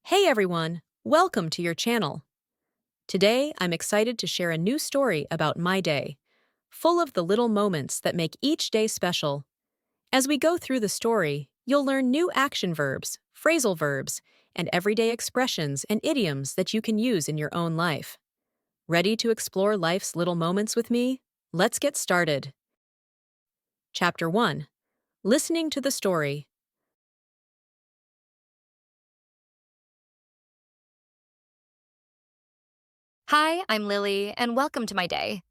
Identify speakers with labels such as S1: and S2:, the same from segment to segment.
S1: Hey everyone, welcome to your channel. Today I'm excited to share a new story about my day, full of the little moments that make each day special. As we go through the story, you'll learn new action verbs, phrasal verbs, and everyday expressions and idioms that you can use in your own life. Ready to explore life's little moments with me? Let's get started. Chapter 1. Listening to the story.
S2: Hi, I'm Lily, and welcome to my day.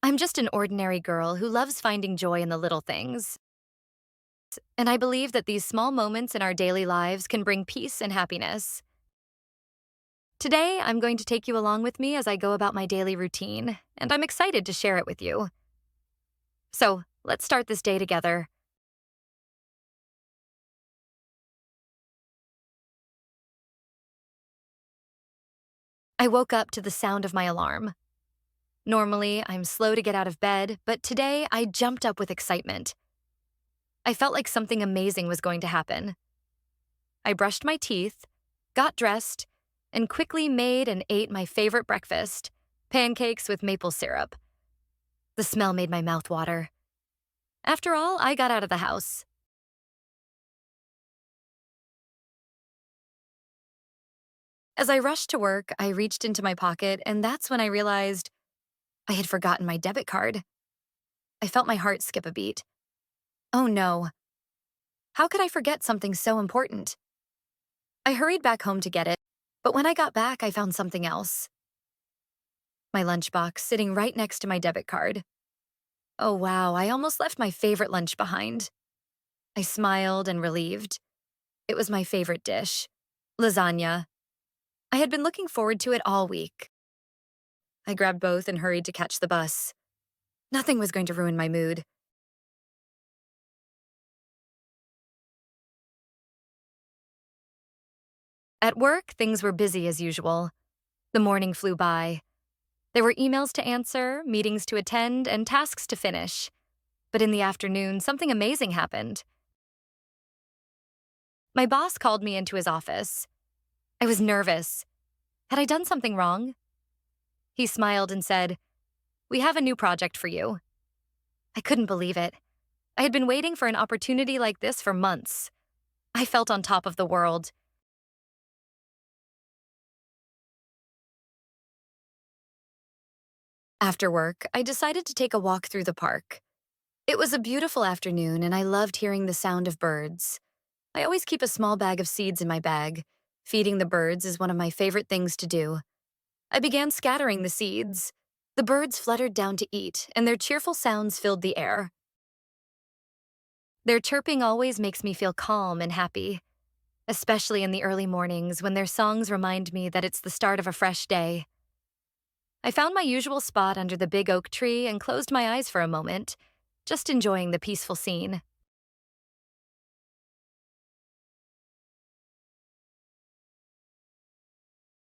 S2: I'm just an ordinary girl who loves finding joy in the little things. And I believe that these small moments in our daily lives can bring peace and happiness. Today, I'm going to take you along with me as I go about my daily routine, and I'm excited to share it with you. So, let's start this day together. I woke up to the sound of my alarm. Normally, I'm slow to get out of bed, but today I jumped up with excitement. I felt like something amazing was going to happen. I brushed my teeth, got dressed, and quickly made and ate my favorite breakfast, pancakes with maple syrup. The smell made my mouth water. After all, I got out of the house. As I rushed to work, I reached into my pocket, and that's when I realized I had forgotten my debit card. I felt my heart skip a beat. Oh no. How could I forget something so important? I hurried back home to get it, but when I got back, I found something else. My lunchbox sitting right next to my debit card. Oh wow, I almost left my favorite lunch behind. I smiled and relieved. It was my favorite dish, lasagna. I had been looking forward to it all week. I grabbed both and hurried to catch the bus. Nothing was going to ruin my mood. At work, things were busy as usual. The morning flew by. There were emails to answer, meetings to attend, and tasks to finish. But in the afternoon, something amazing happened. My boss called me into his office. I was nervous. Had I done something wrong? He smiled and said, "We have a new project for you." I couldn't believe it. I had been waiting for an opportunity like this for months. I felt on top of the world. After work, I decided to take a walk through the park. It was a beautiful afternoon, and I loved hearing the sound of birds. I always keep a small bag of seeds in my bag. Feeding the birds is one of my favorite things to do. I began scattering the seeds. The birds fluttered down to eat, and their cheerful sounds filled the air. Their chirping always makes me feel calm and happy, especially in the early mornings when their songs remind me that it's the start of a fresh day. I found my usual spot under the big oak tree and closed my eyes for a moment, just enjoying the peaceful scene.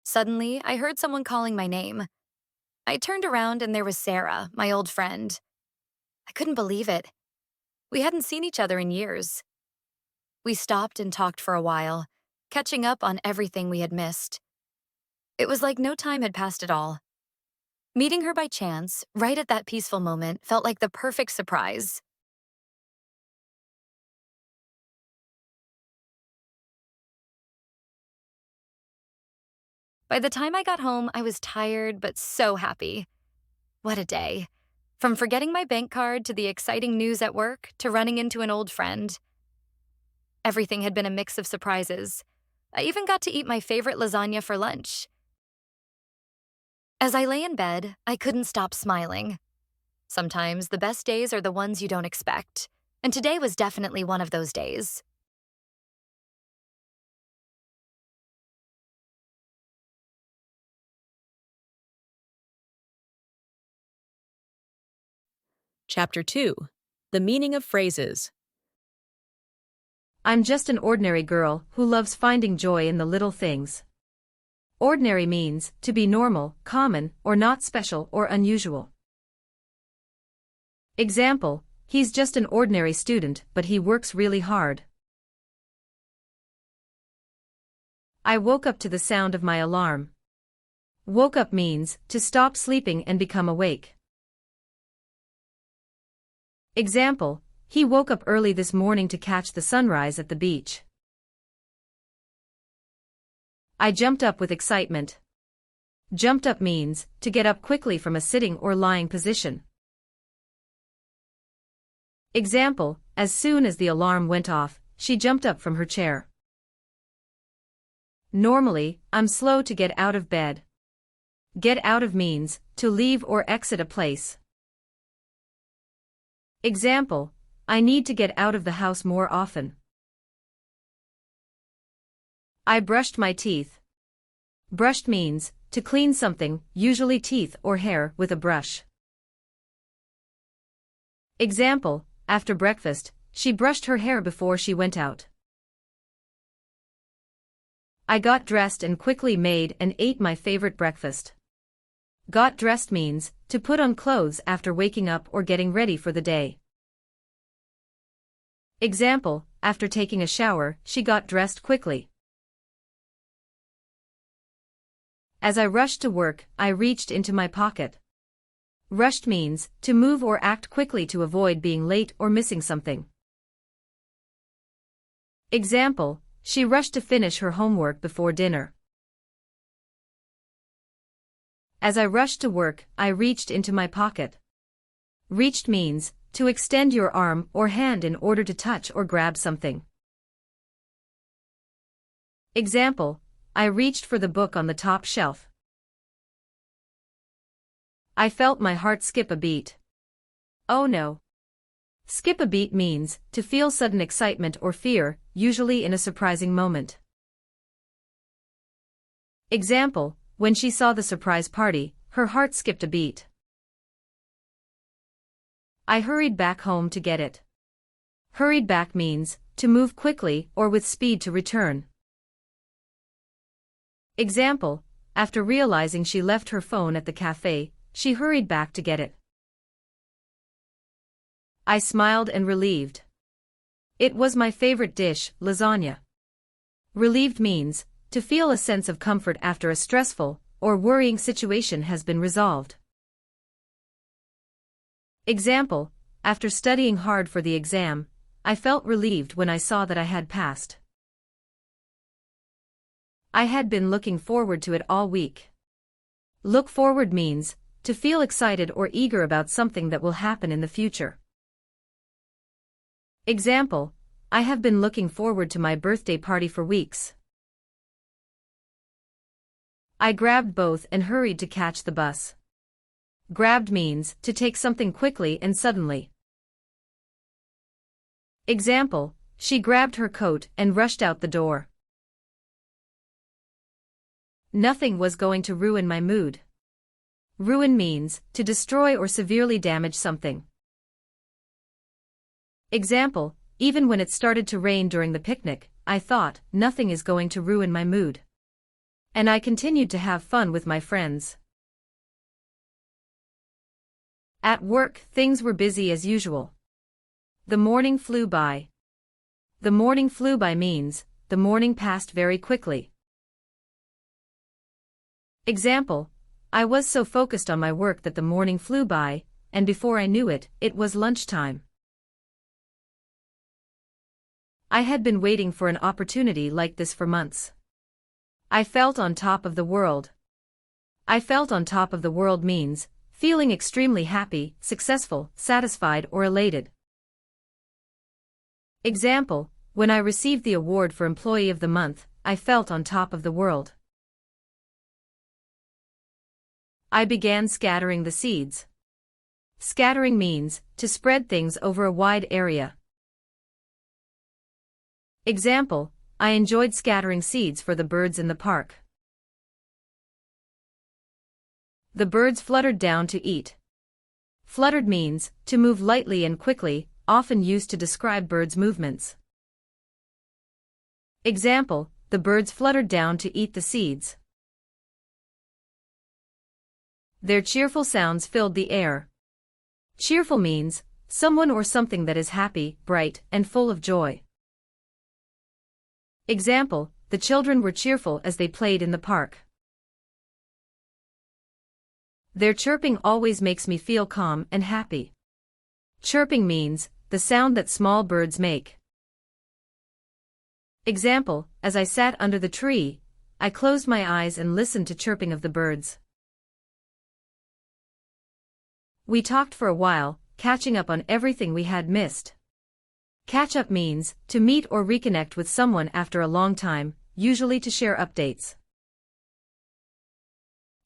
S2: Suddenly, I heard someone calling my name. I turned around and there was Sarah, my old friend. I couldn't believe it. We hadn't seen each other in years. We stopped and talked for a while, catching up on everything we had missed. It was like no time had passed at all. Meeting her by chance, right at that peaceful moment, felt like the perfect surprise. By the time I got home, I was tired but so happy. What a day. From forgetting my bank card to the exciting news at work to running into an old friend. Everything had been a mix of surprises. I even got to eat my favorite lasagna for lunch. As I lay in bed, I couldn't stop smiling. Sometimes the best days are the ones you don't expect, and today was definitely one of those days.
S1: Chapter 2. The meaning of phrases.
S3: I'm just an ordinary girl who loves finding joy in the little things. Ordinary means to be normal, common, or not special or unusual. Example, he's just an ordinary student, but he works really hard. I woke up to the sound of my alarm. Woke up means to stop sleeping and become awake. Example, he woke up early this morning to catch the sunrise at the beach. I jumped up with excitement. Jumped up means to get up quickly from a sitting or lying position. Example, as soon as the alarm went off, she jumped up from her chair. Normally, I'm slow to get out of bed. Get out of means to leave or exit a place. Example, I need to get out of the house more often. I brushed my teeth. Brushed means to clean something, usually teeth or hair, with a brush. Example, after breakfast, she brushed her hair before she went out. I got dressed and quickly made and ate my favorite breakfast. Got dressed means to put on clothes after waking up or getting ready for the day. Example, after taking a shower, she got dressed quickly. As I rushed to work, I reached into my pocket. Rushed means to move or act quickly to avoid being late or missing something. Example, she rushed to finish her homework before dinner. As I rushed to work, I reached into my pocket. Reached means to extend your arm or hand in order to touch or grab something. Example, I reached for the book on the top shelf. I felt my heart skip a beat. Oh no. Skip a beat means to feel sudden excitement or fear, usually in a surprising moment. Example, when she saw the surprise party, her heart skipped a beat. I hurried back home to get it. Hurried back means to move quickly or with speed to return. Example, after realizing she left her phone at the cafe, she hurried back to get it. I smiled and relieved. It was my favorite dish, lasagna. Relieved means to feel a sense of comfort after a stressful or worrying situation has been resolved. Example, after studying hard for the exam, I felt relieved when I saw that I had passed. I had been looking forward to it all week. Look forward means to feel excited or eager about something that will happen in the future. Example, I have been looking forward to my birthday party for weeks. I grabbed both and hurried to catch the bus. Grabbed means to take something quickly and suddenly. Example, she grabbed her coat and rushed out the door. Nothing was going to ruin my mood. Ruin means to destroy or severely damage something. Example, even when it started to rain during the picnic, I thought, nothing is going to ruin my mood. And I continued to have fun with my friends. At work, things were busy as usual. The morning flew by. The morning flew by means the morning passed very quickly. Example, I was so focused on my work that the morning flew by, and before I knew it, it was lunchtime. I had been waiting for an opportunity like this for months. I felt on top of the world. I felt on top of the world means feeling extremely happy, successful, satisfied, or elated. Example, when I received the award for Employee of the Month, I felt on top of the world. I began scattering the seeds. Scattering means to spread things over a wide area. Example, I enjoyed scattering seeds for the birds in the park. The birds fluttered down to eat. Fluttered means to move lightly and quickly, often used to describe birds' movements. Example, the birds fluttered down to eat the seeds. Their cheerful sounds filled the air. Cheerful means someone or something that is happy, bright, and full of joy. Example, The children were cheerful as they played in the park. Their chirping always makes me feel calm and happy. Chirping means the sound that small birds make. Example, as I sat under the tree, I closed my eyes and listened to chirping of the birds. We talked for a while, catching up on everything we had missed. Catch up means to meet or reconnect with someone after a long time, usually to share updates.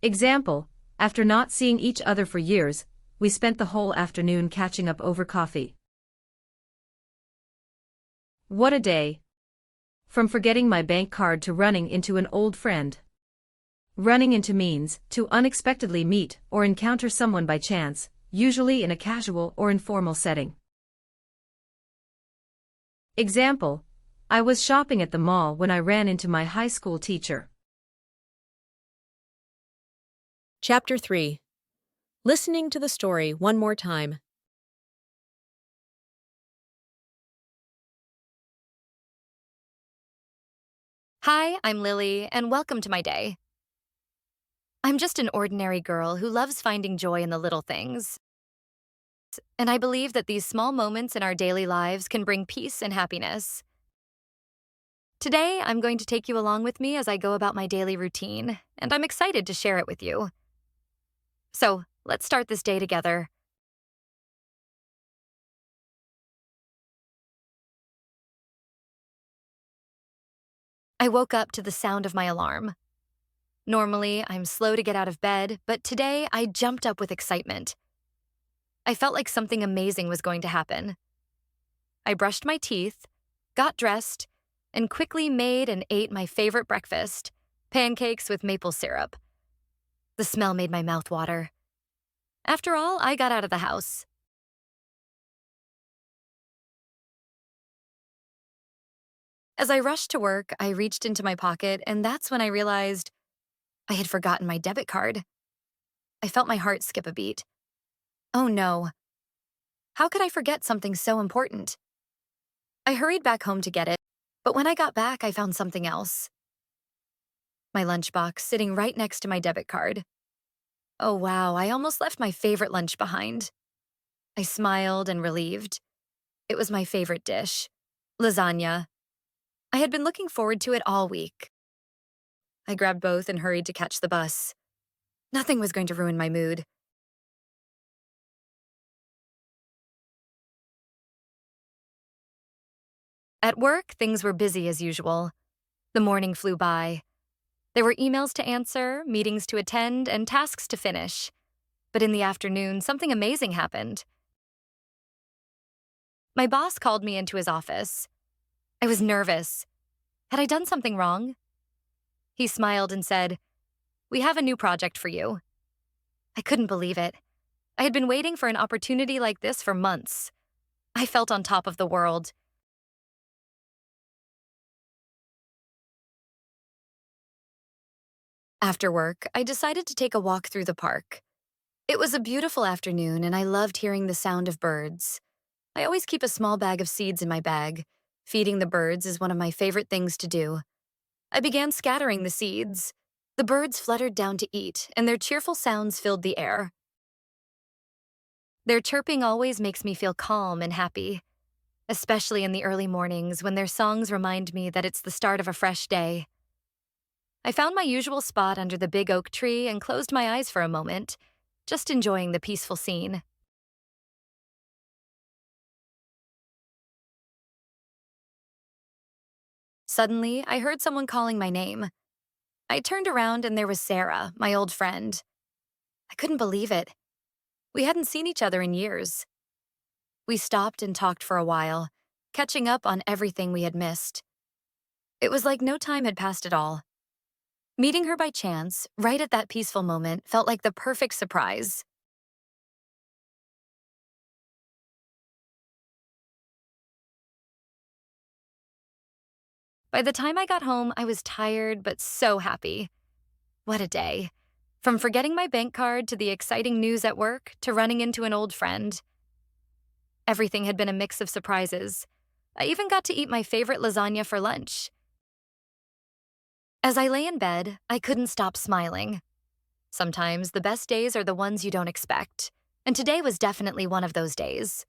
S3: Example, after not seeing each other for years, we spent the whole afternoon catching up over coffee. What a day! From forgetting my bank card to running into an old friend. Running into means to unexpectedly meet or encounter someone by chance, usually in a casual or informal setting. Example, I was shopping at the mall when I ran into my high school teacher.
S1: Chapter 3. Listening to the story one more time.
S2: Hi, I'm Lily, and welcome to my day. I'm just an ordinary girl who loves finding joy in the little things. And I believe that these small moments in our daily lives can bring peace and happiness. Today, I'm going to take you along with me as I go about my daily routine, and I'm excited to share it with you. So, let's start this day together. I woke up to the sound of my alarm. Normally, I'm slow to get out of bed, but today I jumped up with excitement. I felt like something amazing was going to happen. I brushed my teeth, got dressed, and quickly made and ate my favorite breakfast, pancakes with maple syrup. The smell made my mouth water. After all, I got out of the house. As I rushed to work, I reached into my pocket, and that's when I realized I had forgotten my debit card. I felt my heart skip a beat. Oh no. How could I forget something so important? I hurried back home to get it, but when I got back, I found something else. My lunchbox sitting right next to my debit card. Oh wow, I almost left my favorite lunch behind. I smiled and relieved. It was my favorite dish, lasagna. I had been looking forward to it all week. I grabbed both and hurried to catch the bus. Nothing was going to ruin my mood. At work, things were busy as usual. The morning flew by. There were emails to answer, meetings to attend, and tasks to finish. But in the afternoon, something amazing happened. My boss called me into his office. I was nervous. Had I done something wrong? He smiled and said, "We have a new project for you." I couldn't believe it. I had been waiting for an opportunity like this for months. I felt on top of the world. After work, I decided to take a walk through the park. It was a beautiful afternoon, and I loved hearing the sound of birds. I always keep a small bag of seeds in my bag. Feeding the birds is one of my favorite things to do. I began scattering the seeds. The birds fluttered down to eat, and their cheerful sounds filled the air. Their chirping always makes me feel calm and happy, especially in the early mornings when their songs remind me that it's the start of a fresh day. I found my usual spot under the big oak tree and closed my eyes for a moment, just enjoying the peaceful scene. Suddenly, I heard someone calling my name. I turned around and there was Sarah, my old friend. I couldn't believe it. We hadn't seen each other in years. We stopped and talked for a while, catching up on everything we had missed. It was like no time had passed at all. Meeting her by chance, right at that peaceful moment, felt like the perfect surprise. By the time I got home, I was tired but so happy. What a day. From forgetting my bank card to the exciting news at work to running into an old friend. Everything had been a mix of surprises. I even got to eat my favorite lasagna for lunch. As I lay in bed, I couldn't stop smiling. Sometimes the best days are the ones you don't expect, and today was definitely one of those days.